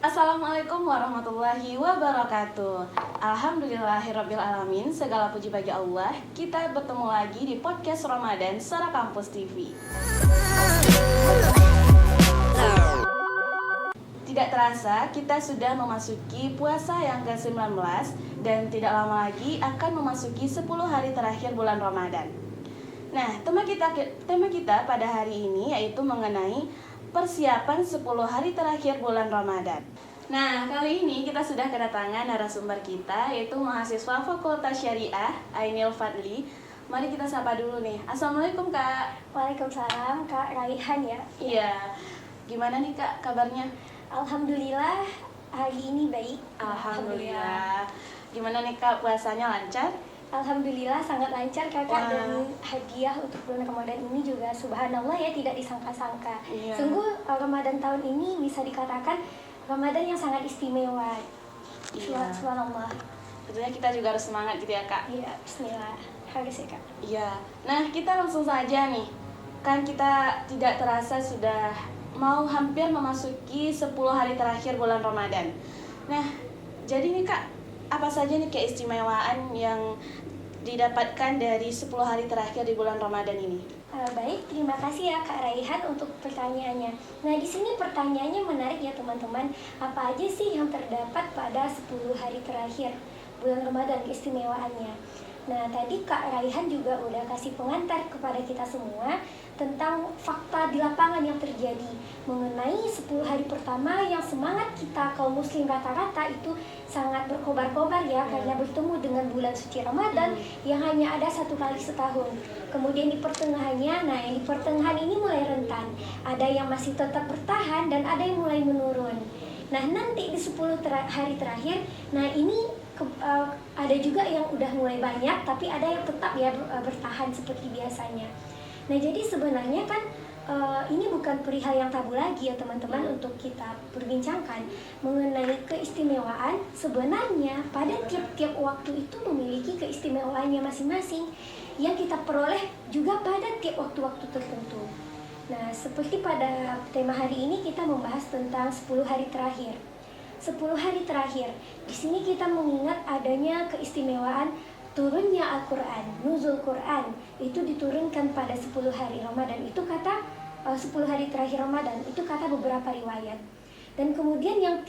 Assalamualaikum warahmatullahi wabarakatuh. Alhamdulillahirrabbilalamin. Segala puji bagi Allah. Kita bertemu lagi di podcast Ramadan Sara Kampus TV. Tidak terasa kita sudah memasuki puasa yang ke-19 dan tidak lama lagi akan memasuki 10 hari terakhir bulan Ramadan. Nah, tema kita pada hari ini yaitu mengenai persiapan 10 hari terakhir bulan Ramadan. Nah, kali ini kita sudah kedatangan narasumber kita, yaitu mahasiswa Fakultas Syariah Ainil Fadli. Mari kita sapa dulu nih. Assalamualaikum Kak. Waalaikumsalam Kak Raihan ya. Iya. Gimana nih Kak kabarnya? Alhamdulillah hari ini baik. Alhamdulillah. Gimana nih Kak, puasanya lancar? Alhamdulillah sangat lancar Kakak. Wah. Dan hadiah untuk bulan Ramadan ini juga subhanallah ya, tidak disangka-sangka. Iya. Sungguh Ramadan tahun ini bisa dikatakan Ramadan yang sangat istimewa. Iya. Subhanallah. Tentunya kita juga harus semangat gitu ya Kak. Iya, bismillah. Harus ya Kak. Iya. Nah, kita langsung saja nih. Kan kita tidak terasa sudah mau hampir memasuki 10 hari terakhir bulan Ramadan. Nah, jadi nih Kak, apa saja nih keistimewaan yang didapatkan dari 10 hari terakhir di bulan Ramadan ini? Baik, terima kasih ya Kak Raihan untuk pertanyaannya. Nah, di sini pertanyaannya menarik ya teman-teman. Apa aja sih yang terdapat pada 10 hari terakhir bulan Ramadan keistimewaannya? Nah, tadi Kak Raihan juga udah kasih pengantar kepada kita semua tentang fakta di lapangan yang terjadi mengenai 10 hari pertama yang semangat kita kaum muslim rata-rata itu sangat berkobar-kobar ya, karena bertemu dengan bulan suci Ramadan yang hanya ada satu kali setahun. Kemudian di pertengahannya, nah yang di pertengahan ini mulai rentan, ada yang masih tetap bertahan dan ada yang mulai menurun. Nah, nanti di 10 hari terakhir, nah ini ada juga yang udah mulai banyak, tapi ada yang tetap ya bertahan seperti biasanya. Nah, jadi sebenarnya kan ini bukan perihal yang tabu lagi ya teman-teman untuk kita perbincangkan mengenai keistimewaan. Sebenarnya pada tiap-tiap waktu itu memiliki keistimewaannya masing-masing yang kita peroleh juga pada tiap waktu-waktu tertentu. Nah, seperti pada tema hari ini kita membahas tentang 10 hari terakhir. 10 hari terakhir. Di sini kita mengingat adanya keistimewaan turunnya Al-Quran, nuzul Quran. Itu diturunkan pada 10 hari Ramadan. Itu kata 10 hari terakhir Ramadan. Itu kata beberapa riwayat. Dan kemudian yang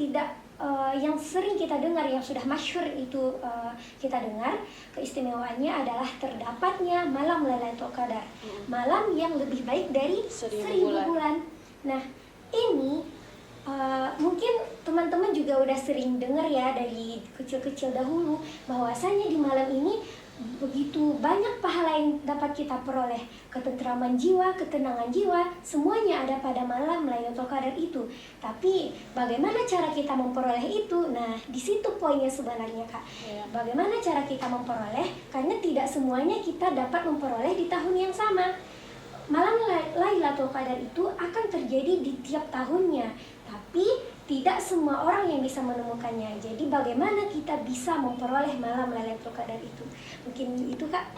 yang sering kita dengar, yang sudah masyhur itu kita dengar, keistimewaannya adalah terdapatnya malam Lailatul Qadar. Malam yang lebih baik dari 1000 bulan. Nah, ini mungkin teman-teman juga udah sering dengar ya dari kecil-kecil dahulu bahwasanya di malam ini begitu banyak pahala yang dapat kita peroleh, ketentraman jiwa, ketenangan jiwa, semuanya ada pada malam Lailatul Qadar itu. Tapi bagaimana cara kita memperoleh itu? Nah, di situ poinnya sebenarnya Kak. Bagaimana cara kita memperoleh? Karena tidak semuanya kita dapat memperoleh di tahun yang sama. Malam Lailatul Qadar itu akan terjadi di tiap tahunnya, tapi tidak semua orang yang bisa menemukannya. Jadi bagaimana kita bisa memperoleh malam Lailatul Qadar itu? Mungkin itu Kak.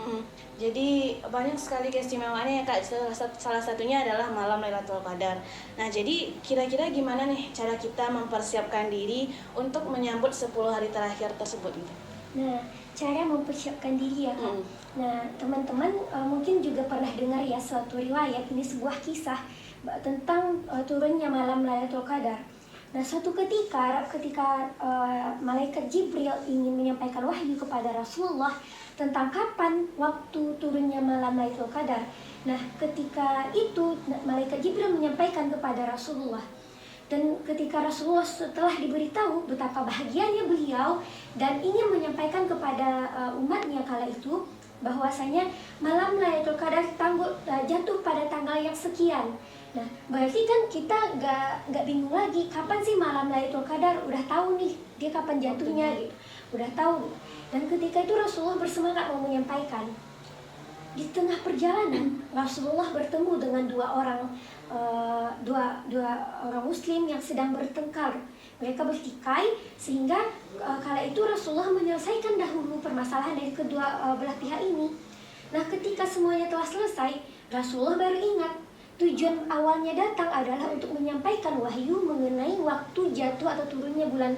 Jadi banyak sekali keistimewaannya ya Kak. Salah satunya adalah malam Lailatul Qadar. Nah, jadi kira-kira gimana nih cara kita mempersiapkan diri untuk menyambut 10 hari terakhir tersebut gitu? Nah, cara mempersiapkan diri ya Kak. Nah, teman-teman mungkin juga pernah dengar ya suatu riwayat, ini sebuah kisah tentang turunnya malam Lailatul Qadar. Nah, suatu ketika malaikat Jibril ingin menyampaikan wahyu kepada Rasulullah tentang kapan waktu turunnya malam Lailatul Qadar. Nah, ketika itu malaikat Jibril menyampaikan kepada Rasulullah. Dan ketika Rasulullah setelah diberitahu betapa bahagianya beliau dan ingin menyampaikan kepada umatnya kala itu bahwasanya malam Lailatul Qadar jatuh pada tanggal yang sekian. Nah, berarti kan kita nggak bingung lagi kapan sih malam Lailatul Qadar, udah tahu nih dia kapan jatuhnya gitu, udah tahu. Dan ketika itu Rasulullah bersemangat mau menyampaikan. Di tengah perjalanan Rasulullah bertemu dengan dua orang muslim yang sedang bertengkar. Mereka bertikai sehingga kala itu Rasulullah menyelesaikan dahulu permasalahan dari kedua belah pihak ini. Nah, ketika semuanya telah selesai, Rasulullah baru ingat tujuan awalnya datang adalah untuk menyampaikan wahyu mengenai waktu jatuh atau turunnya bulan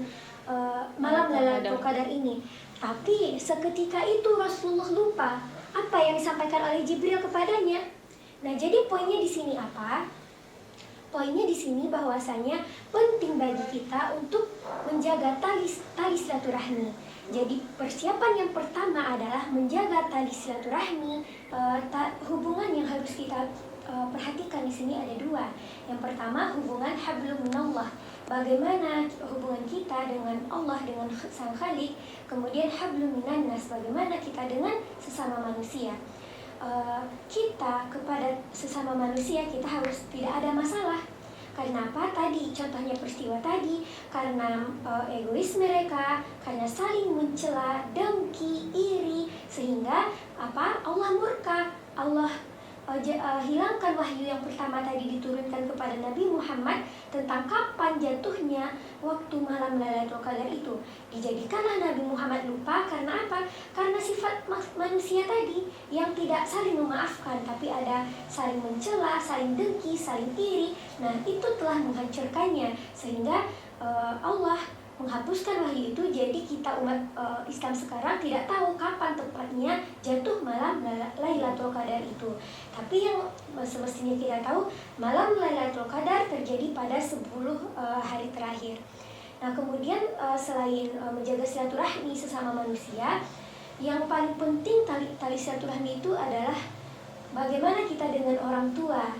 malam Lailatul Qadar ini. Tapi seketika itu Rasulullah lupa apa yang disampaikan oleh Jibril kepadanya. Nah, jadi poinnya di sini apa? Poinnya di sini bahwasanya penting bagi kita untuk menjaga tali silaturahmi. Jadi persiapan yang pertama adalah menjaga tali silaturahmi. Hubungan yang harus kita perhatikan di sini ada dua. Yang pertama hubungan hablum minallah. Bagaimana hubungan kita dengan Allah, dengan Sang Khalik. Kemudian hablum minannas, bagaimana kita dengan sesama manusia. Kita kepada sesama manusia kita harus tidak ada masalah. Karena apa? Tadi contohnya peristiwa tadi, karena egois mereka, karena saling mencela, dengki, iri, sehingga apa? Allah murka. Allah hilangkan wahyu yang pertama tadi diturunkan kepada Nabi Muhammad tentang kapan jatuhnya waktu malam Lailatul Qadar itu. Dijadikanlah Nabi Muhammad lupa karena apa? Karena sifat manusia tadi yang tidak saling memaafkan, tapi ada saling mencela, saling dengki, saling iri. Nah, itu telah menghancurkannya sehingga Allah menghapuskan wahyu itu. Jadi kita umat Islam sekarang tidak tahu kapan tepatnya jatuh malam Lailatul Qadar itu. Tapi yang semestinya kita tahu, malam Lailatul Qadar terjadi pada 10 hari terakhir. Nah, kemudian selain menjaga silaturahmi sesama manusia, yang paling penting tali silaturahmi itu adalah bagaimana kita dengan orang tua.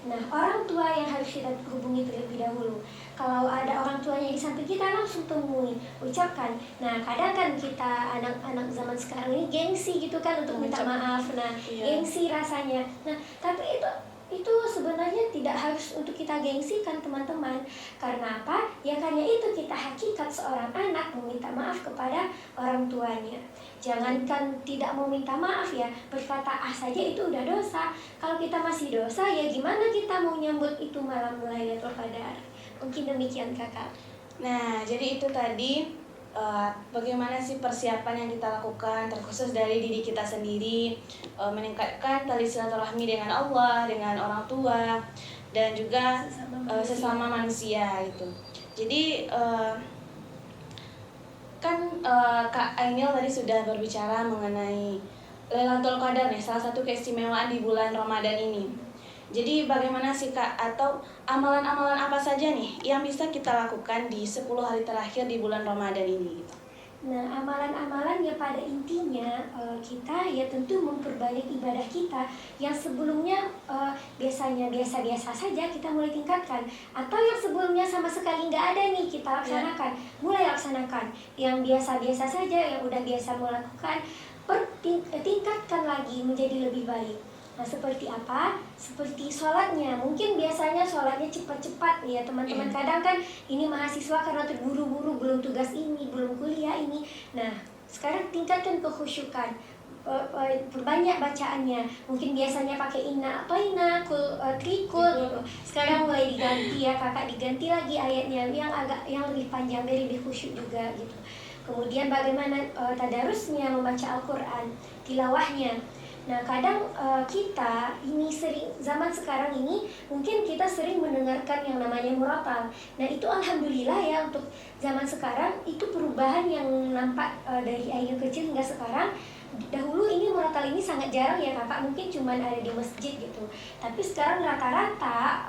Nah, orang tua yang harus kita hubungi terlebih dahulu. Kalau ada orang tuanya di samping kita, langsung temui, ucapkan. Nah, kadang kan kita anak-anak zaman sekarang ini gengsi gitu kan untuk minta maaf. Nah, gengsi rasanya. Nah, tapi itu sebenarnya tidak harus untuk kita gengsikan, teman-teman. Karena apa? Ya karena itu kita hakikat seorang anak meminta maaf kepada orang tuanya. Jangankan tidak mau minta maaf ya, berkata ah saja itu udah dosa. Kalau kita masih dosa, ya gimana kita mau nyambut itu malam Lailatul Qadar? Mungkin demikian kakak. Nah, jadi itu tadi bagaimana sih persiapan yang kita lakukan, terkhusus dari diri kita sendiri, meningkatkan tali silaturahmi dengan Allah, dengan orang tua, dan juga sesama manusia itu. Jadi Kak Ainil tadi sudah berbicara mengenai Lailatul Qadar nih, salah satu keistimewaan di bulan Ramadan ini. Jadi bagaimana sih Kak, atau amalan-amalan apa saja nih yang bisa kita lakukan di 10 hari terakhir di bulan Ramadan ini gitu? Nah, amalan-amalan ya pada intinya kita ya tentu memperbanyak ibadah kita yang sebelumnya biasanya biasa-biasa saja, kita mulai tingkatkan. Atau yang sebelumnya sama sekali nggak ada nih, kita laksanakan. Mulai laksanakan. Yang biasa-biasa saja, yang udah biasa melakukan, tingkatkan lagi menjadi lebih baik. Nah, seperti apa? Seperti sholatnya. Mungkin biasanya sholatnya cepat-cepat ya teman-teman. Kadang kan ini mahasiswa karena terburu-buru, belum tugas ini, belum kuliah ini. Nah, sekarang tingkatkan kekhusyukan. Perbanyak bacaannya. Mungkin biasanya pakai inna atau inna, trikul gitu. Sekarang mulai diganti ya kakak, diganti lagi ayatnya yang lebih panjang, lebih khusyuk juga gitu. Kemudian bagaimana tadarusnya, membaca Al-Quran, tilawahnya. Nah, kadang kita ini sering, zaman sekarang ini mungkin kita sering mendengarkan yang namanya murotal. Nah, itu alhamdulillah ya, untuk zaman sekarang itu perubahan yang nampak dari Ainil kecil hingga sekarang. Dahulu ini murotal ini sangat jarang ya kakak, mungkin cuma ada di masjid gitu. Tapi sekarang rata-rata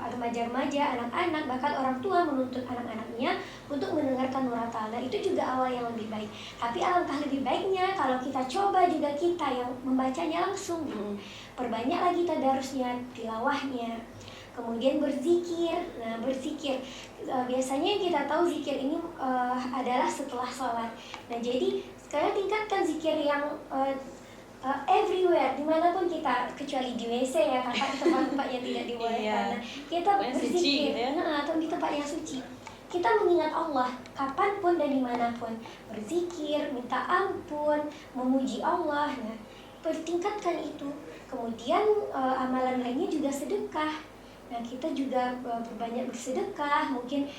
remaja-remaja, anak-anak, bahkan orang tua menuntut anak-anaknya untuk mendengarkan murotal. Nah, itu juga awal yang lebih baik. Tapi alangkah lebih baiknya kalau kita coba juga kita yang membacanya langsung. Perbanyak lagi tadarusnya, tilawahnya. Kemudian berzikir. Nah, berzikir biasanya yang kita tahu zikir ini adalah setelah sholat. Nah, jadi sekarang tingkatkan zikir yang everywhere, dimanapun kita, kecuali di WC ya kakak, tempat-tempat yang tidak dibolehkan. Nah, kita berzikir atau di tempat yang suci. Kita mengingat Allah kapanpun dan dimanapun, berzikir, minta ampun, memuji Allah. Nah, pertingkatkan itu. Kemudian amalan lainnya juga sedekah. Nah, kita juga berbanyak bersedekah. Mungkin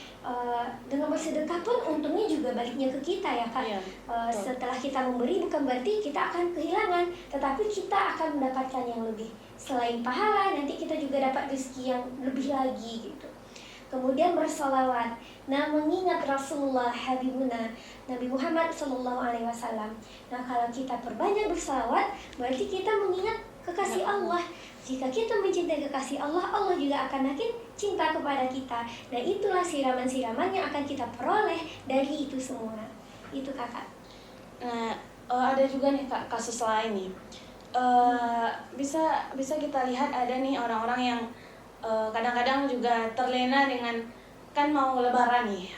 dengan bersedekah pun untungnya juga baliknya ke kita ya kak. Setelah kita memberi bukan berarti kita akan kehilangan, tetapi tapi kita akan mendapatkan yang lebih. Selain pahala, nanti kita juga dapat rezeki yang lebih lagi gitu. Kemudian bersalawat. Nah, mengingat Rasulullah Habibuna Nabi Muhammad SAW. Nah, kalau kita perbanyak bersalawat, berarti kita mengingat kekasih Allah. Jika kita mencintai kekasih Allah, Allah juga akan makin cinta kepada kita. Nah, itulah siraman-siraman yang akan kita peroleh dari itu semua. Itu kakak. Nah, ada juga nih Kak kasus lain nih. Bisa kita lihat ada nih orang-orang yang kadang-kadang juga terlena dengan kan mau lebaran nih.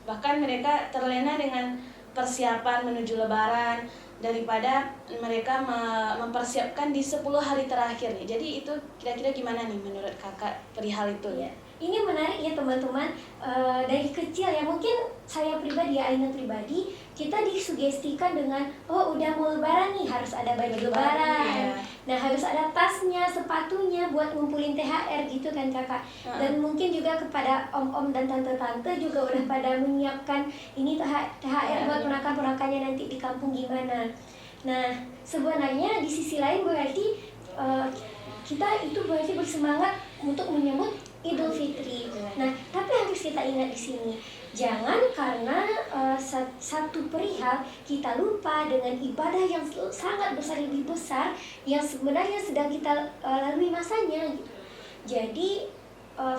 Bahkan mereka terlena dengan persiapan menuju lebaran daripada mereka mempersiapkan di 10 hari terakhir nih. Jadi itu kira-kira gimana nih menurut kakak perihal itu? Ya. Ini menarik ya teman-teman. Dari kecil ya, mungkin saya pribadi, Aina pribadi, kita disugestikan dengan udah mau lebaran nih harus ada baju lebaran. Nah, harus ada tasnya, sepatunya buat ngumpulin THR gitu kan kakak. Dan mungkin juga kepada om-om dan tante-tante juga udah pada menyiapkan ini THR buat ponakan-ponakannya nanti di kampung gimana. Nah, sebenarnya di sisi lain berarti kita itu berarti bersemangat untuk menyambut Idul Fitri. Nah, tapi harus kita ingat di sini, jangan karena satu perihal kita lupa dengan ibadah yang sangat besar, lebih besar yang sebenarnya sedang kita lalui masanya gitu. Jadi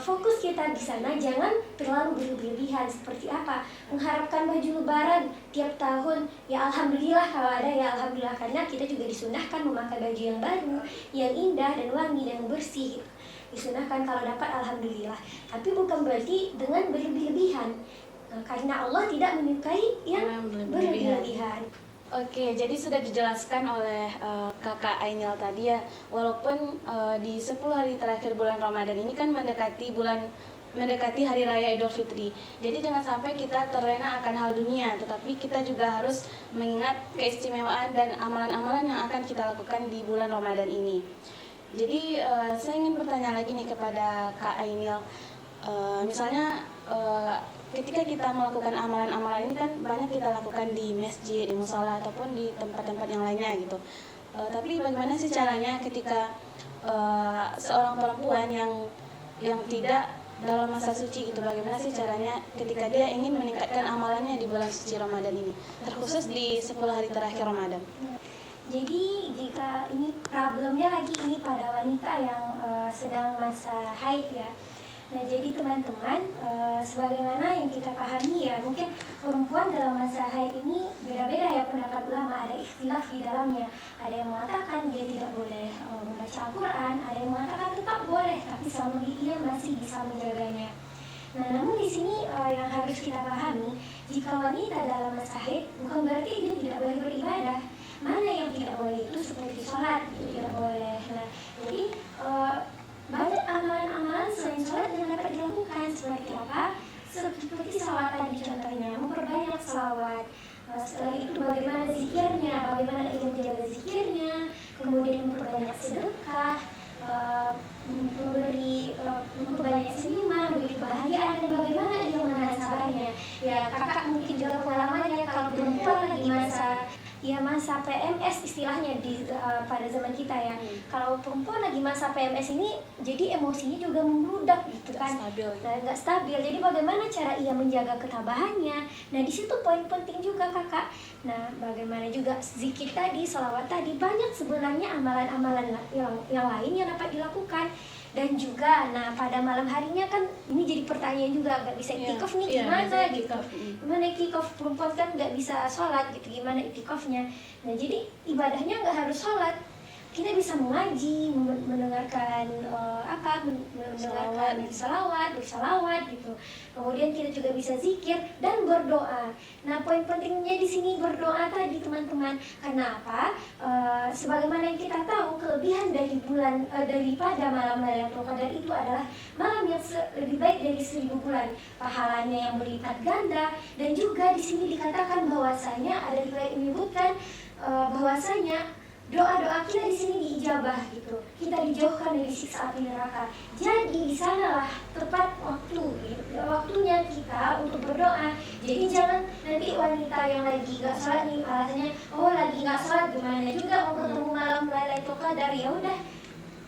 fokus kita di sana jangan terlalu berlebihan. Seperti apa? Mengharapkan baju lebaran tiap tahun. Ya alhamdulillah kalau ada, ya alhamdulillah, karena kita juga disunahkan memakai baju yang baru, yang indah dan wangi dan bersih. Disunahkan kalau dapat, alhamdulillah. Tapi bukan berarti dengan berlebih-lebihan. Karena Allah tidak menyukai yang berlebihan. Oke, jadi sudah dijelaskan oleh kakak Ainil tadi ya, walaupun di 10 hari terakhir bulan Ramadan ini kan mendekati hari raya Idul Fitri. Jadi jangan sampai kita terlena akan hal dunia, tetapi kita juga harus mengingat keistimewaan dan amalan-amalan yang akan kita lakukan di bulan Ramadan ini. Jadi saya ingin bertanya lagi nih kepada Kak Ainil, misalnya ketika kita melakukan amalan-amalan ini kan banyak kita lakukan di masjid, di mushola ataupun di tempat-tempat yang lainnya gitu. Tapi bagaimana sih caranya ketika seorang perempuan yang tidak dalam masa suci gitu, bagaimana sih caranya ketika dia ingin meningkatkan amalannya di bulan suci Ramadan ini, terkhusus di 10 hari terakhir Ramadan? Jadi jika ini problemnya lagi ini pada wanita yang sedang masa haid ya. Nah, jadi teman-teman, sebagaimana yang kita pahami ya, mungkin perempuan dalam masa haid ini beda-beda ya pendapat ulama, ada ikhtilaf di dalamnya. Ada yang mengatakan dia tidak boleh membaca Al-Quran, ada yang mengatakan tetap boleh, tapi selama dia masih bisa menjaganya. Nah, namun di sini yang harus kita pahami, jika wanita dalam masa haid bukan berarti dia tidak boleh beribadah. Mana yang tidak boleh itu seperti sholat, itu tidak boleh. Nah, jadi banyak amalan-amalan selain sholat yang dapat dilakukan. Seperti apa? Seperti salawat tadi contohnya, memperbanyak salawat. Setelah itu bagaimana zikirnya, bagaimana ia menjaga zikirnya, kemudian memperbanyak sedekah, memperbanyak senyuman, memberi kebahagiaan, dan bagaimana ia menahan sabarnya. Ya, kakak mungkin juga pengalamannya kalau perempuan lagi masa PMS istilahnya pada zaman kita ya. Kalau perempuan lagi masa PMS ini, jadi emosinya juga membludak gitu kan, nggak stabil. Jadi bagaimana cara ia menjaga ketabahannya? Nah, di situ poin penting juga kakak. Nah, bagaimana juga zikir tadi, salawat tadi, banyak sebenarnya amalan-amalan yang lain yang dapat dilakukan. Dan juga, nah pada malam harinya kan ini jadi pertanyaan juga, nggak bisa itikaf nih gimana gitu. Gimana itikaf, perempuan kan nggak bisa sholat gitu, gimana itikafnya? Nah, jadi ibadahnya nggak harus sholat. Kita bisa mengaji, mendengarkan mendengarkan bersalawat gitu. Kemudian kita juga bisa zikir dan berdoa. Nah, poin pentingnya di sini berdoa tadi teman-teman. Karena apa? Sebagaimana yang kita tahu, kelebihan daripada malam Lailatul Qadar itu adalah malam yang lebih baik dari 1000 bulan. Pahalanya yang berlipat ganda, dan juga di sini dikatakan bahwasanya ada riwayat menyebutkan bahwasanya doa-doa kita di sini diijabah gitu. Kita dijauhkan dari siksa api neraka. Jadi di sanalah tepat waktunya kita untuk berdoa. Jadi jangan nanti wanita yang lagi nggak sholat nih alasannya, lagi nggak sholat gimana juga mau ketemu malam qadar, ya udah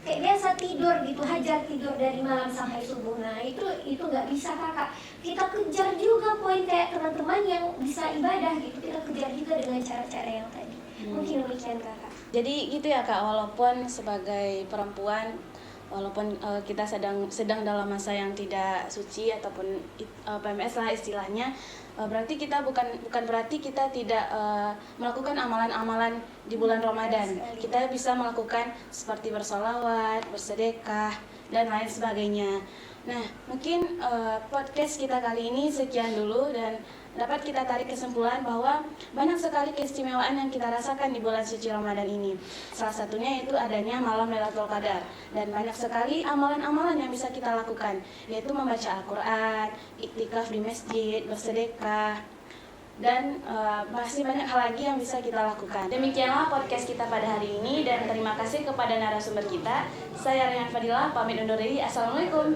kayak biasa tidur gitu, hajar tidur dari malam sampai subuh. Nah itu nggak bisa kakak. Kita kejar juga poin kayak teman-teman yang bisa ibadah gitu, kita kejar juga dengan cara-cara yang tadi. Mungkin demikian kakak. Jadi gitu ya kak, walaupun sebagai perempuan, walaupun kita sedang dalam masa yang tidak suci ataupun PMS lah istilahnya, berarti kita bukan berarti kita tidak melakukan amalan-amalan di bulan Ramadan. Kita bisa melakukan seperti bersolawat, bersedekah, dan lain sebagainya. Nah, mungkin podcast kita kali ini sekian dulu, dan dapat kita tarik kesimpulan bahwa banyak sekali keistimewaan yang kita rasakan di bulan suci Ramadan ini. Salah satunya yaitu adanya malam Lailatul Qadar, dan banyak sekali amalan-amalan yang bisa kita lakukan, yaitu membaca Al-Quran, iktikaf di masjid, bersedekah, dan masih banyak hal lagi yang bisa kita lakukan. Demikianlah podcast kita pada hari ini, dan terima kasih kepada narasumber kita. Saya Rehan Fadilah, pamit undur diri. Assalamualaikum.